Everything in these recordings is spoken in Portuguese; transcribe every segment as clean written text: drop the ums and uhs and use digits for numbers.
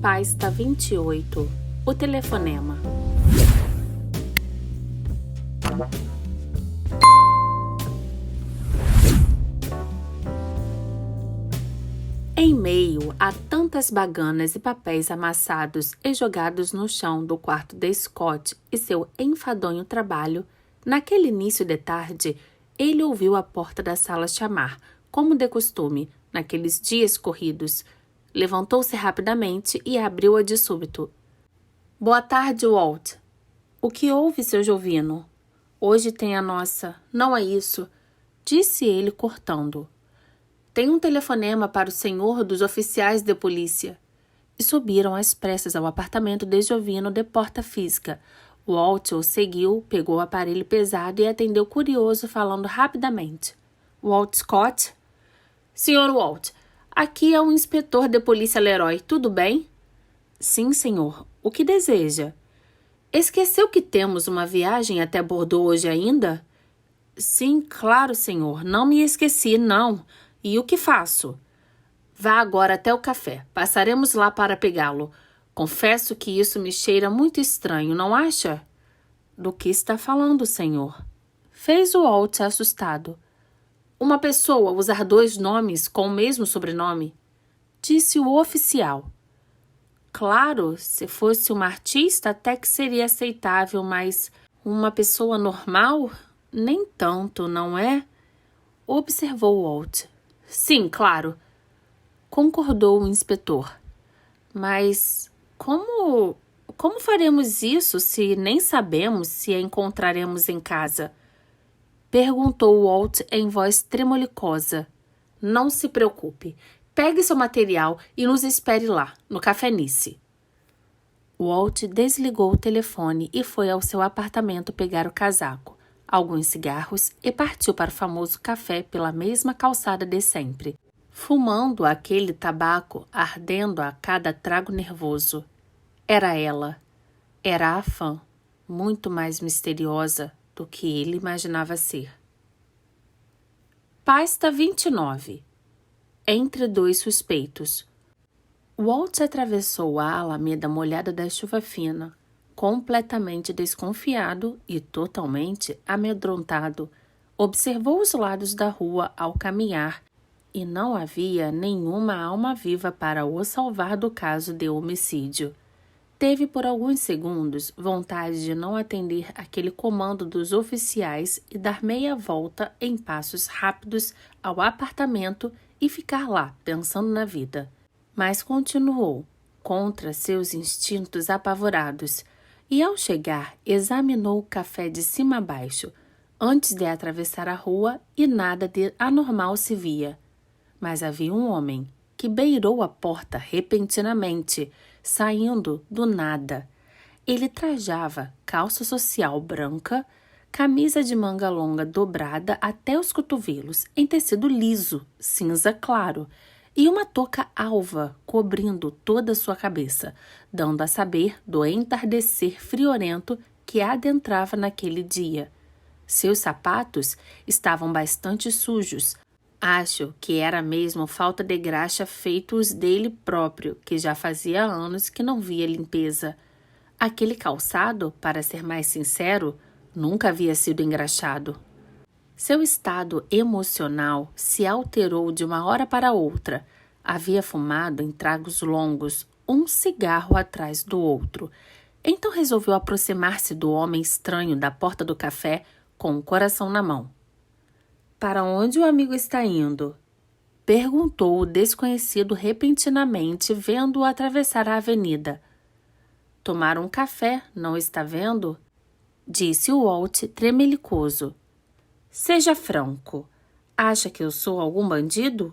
Pasta 28. O telefonema. Em meio a tantas baganas e papéis amassados e jogados no chão do quarto de Scott e seu enfadonho trabalho, naquele início de tarde, ele ouviu a porta da sala chamar, como de costume, naqueles dias corridos. Levantou-se rapidamente e abriu-a de súbito. — Boa tarde, Walt. — O que houve, seu Jovino? — Hoje tem a nossa. Não é isso, disse ele cortando. — Tem um telefonema para o senhor dos oficiais de polícia. E subiram às pressas ao apartamento de Jovino de porta física. Walt o seguiu, pegou o aparelho pesado e atendeu curioso, falando rapidamente. — Walt Scott? — Senhor Walt, aqui é o inspetor de polícia Leroy. Tudo bem? — Sim, senhor. O que deseja? — Esqueceu que temos uma viagem até Bordeaux hoje ainda? — Sim, claro, senhor. Não me esqueci, não. E o que faço? — Vá agora até o café. Passaremos lá para pegá-lo. Confesso que isso me cheira muito estranho, não acha? — Do que está falando, senhor? Fez o Walt assustado. Uma pessoa usar 2 nomes com o mesmo sobrenome? Disse o oficial. Claro, se fosse uma artista até que seria aceitável, mas uma pessoa normal? Nem tanto, não é? Observou Walt. Sim, claro. Concordou o inspetor. Mas como faremos isso se nem sabemos se a encontraremos em casa? Perguntou Walt em voz tremolicosa. Não se preocupe. Pegue seu material e nos espere lá, no Café Nice. Walt desligou o telefone e foi ao seu apartamento pegar o casaco, alguns cigarros e partiu para o famoso café pela mesma calçada de sempre, fumando aquele tabaco ardendo a cada trago nervoso. Era ela. Era a fã, muito mais misteriosa do que ele imaginava ser. Pasta 29. Entre 2 suspeitos. Walt atravessou a alameda molhada da chuva fina, completamente desconfiado e totalmente amedrontado. Observou os lados da rua ao caminhar e não havia nenhuma alma viva para o salvar do caso de homicídio. Teve por alguns segundos vontade de não atender aquele comando dos oficiais e dar meia volta em passos rápidos ao apartamento e ficar lá, pensando na vida. Mas continuou, contra seus instintos apavorados, e ao chegar examinou o café de cima a baixo, antes de atravessar a rua e nada de anormal se via. Mas havia um homem que beirou a porta repentinamente, saindo do nada. Ele trajava calça social branca, camisa de manga longa dobrada até os cotovelos, em tecido liso, cinza claro, e uma touca alva cobrindo toda a sua cabeça, dando a saber do entardecer friorento que adentrava naquele dia. Seus sapatos estavam bastante sujos. Acho que era mesmo falta de graxa feitos dele próprio, que já fazia anos que não via limpeza. Aquele calçado, para ser mais sincero, nunca havia sido engraxado. Seu estado emocional se alterou de uma hora para outra. Havia fumado em tragos longos, um cigarro atrás do outro. Então resolveu aproximar-se do homem estranho da porta do café com o coração na mão. — Para onde o amigo está indo? Perguntou o desconhecido repentinamente, vendo-o atravessar a avenida. — Tomar um café, não está vendo? Disse o Walt tremelicoso. — Seja franco. Acha que eu sou algum bandido?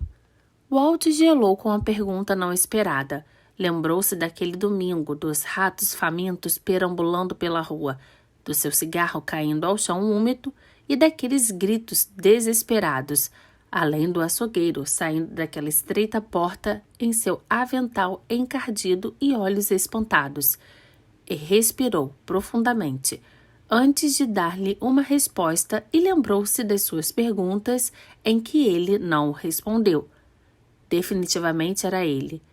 Walt gelou com a pergunta não esperada. Lembrou-se daquele domingo, dos ratos famintos perambulando pela rua, do seu cigarro caindo ao chão úmido e daqueles gritos desesperados, além do açougueiro saindo daquela estreita porta em seu avental encardido e olhos espantados. E respirou profundamente, antes de dar-lhe uma resposta, e lembrou-se das suas perguntas em que ele não respondeu. Definitivamente era ele.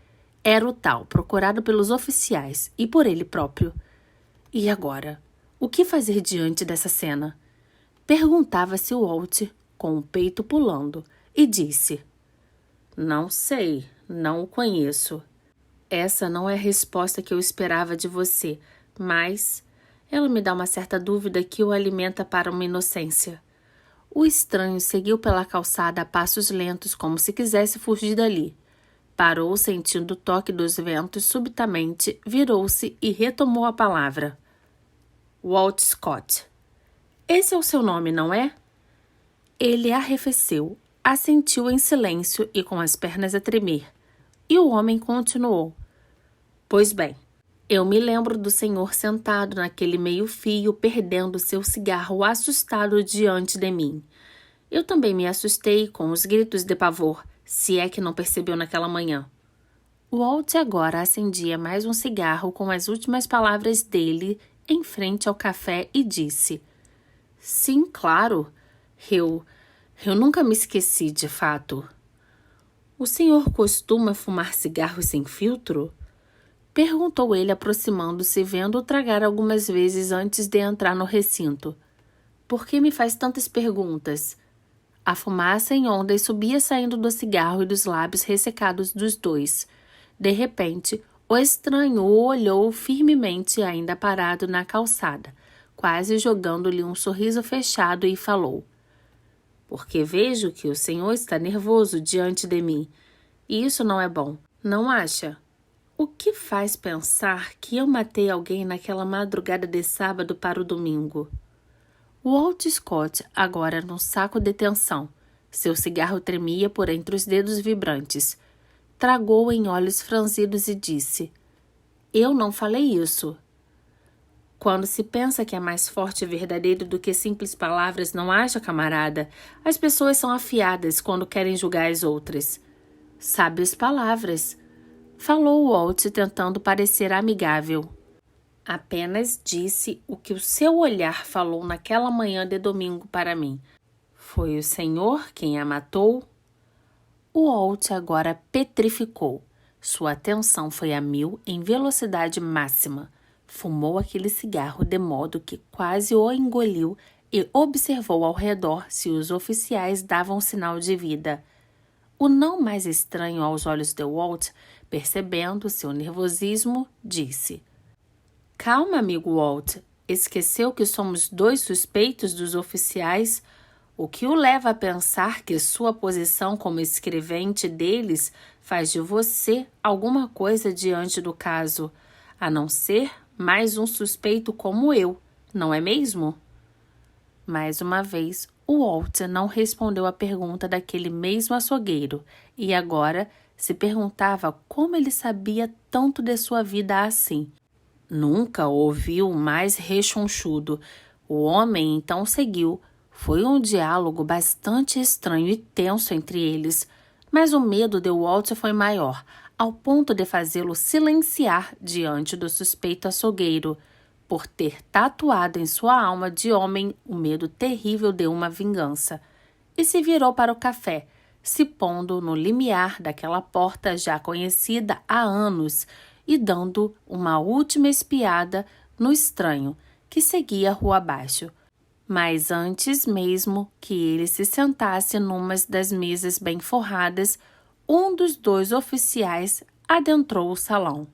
Era o tal, procurado pelos oficiais e por ele próprio. E agora? O que fazer diante dessa cena? Perguntava-se Walt, com o peito pulando, e disse: Não sei, não o conheço. Essa não é a resposta que eu esperava de você, mas ela me dá uma certa dúvida que o alimenta para uma inocência. O estranho seguiu pela calçada a passos lentos, como se quisesse fugir dali. Parou, sentindo o toque dos ventos, subitamente virou-se e retomou a palavra. Walt Scott. Esse é o seu nome, não é? Ele arrefeceu, assentiu em silêncio e com as pernas a tremer. E o homem continuou. Pois bem, eu me lembro do senhor sentado naquele meio-fio, perdendo seu cigarro assustado diante de mim. Eu também me assustei com os gritos de pavor, se é que não percebeu naquela manhã. Walt agora acendia mais um cigarro com as últimas palavras dele em frente ao café e disse: Sim, claro. Eu nunca me esqueci, de fato. O senhor costuma fumar cigarro sem filtro? Perguntou ele, aproximando-se, vendo-o tragar algumas vezes antes de entrar no recinto. Por que me faz tantas perguntas? A fumaça em ondas subia saindo do cigarro e dos lábios ressecados dos dois. De repente, o estranho o olhou firmemente, ainda parado na calçada, quase jogando-lhe um sorriso fechado, e falou: Porque vejo que o senhor está nervoso diante de mim. E isso não é bom, não acha? O que faz pensar que eu matei alguém naquela madrugada de sábado para o domingo? Walt Scott, agora num saco de tensão. Seu cigarro tremia por entre os dedos vibrantes. Tragou em olhos franzidos e disse: Eu não falei isso. Quando se pensa que é mais forte e verdadeiro do que simples palavras, não acha, camarada? As pessoas são afiadas quando querem julgar as outras. Sábias palavras. Falou Walt, tentando parecer amigável. Apenas disse o que o seu olhar falou naquela manhã de domingo para mim. Foi o senhor quem a matou? O Walt agora petrificou. Sua atenção foi a 1000 em velocidade máxima. Fumou aquele cigarro de modo que quase o engoliu e observou ao redor se os oficiais davam sinal de vida. O não mais estranho aos olhos de Walt, percebendo seu nervosismo, disse: Calma, amigo Walt. Esqueceu que somos 2 suspeitos dos oficiais? O que o leva a pensar que sua posição como escrevente deles faz de você alguma coisa diante do caso, a não ser mais um suspeito como eu, não é mesmo? Mais uma vez, o Walt não respondeu à pergunta daquele mesmo açougueiro e agora se perguntava como ele sabia tanto de sua vida assim. Nunca ouviu mais rechonchudo. O homem então seguiu. Foi um diálogo bastante estranho e tenso entre eles, mas o medo de Walt foi maior, ao ponto de fazê-lo silenciar diante do suspeito açougueiro, por ter tatuado em sua alma de homem o medo terrível de uma vingança, e se virou para o café, se pondo no limiar daquela porta já conhecida há anos e dando uma última espiada no estranho, que seguia a rua abaixo. Mas antes mesmo que ele se sentasse numa das mesas bem forradas, um dos 2 oficiais adentrou o salão.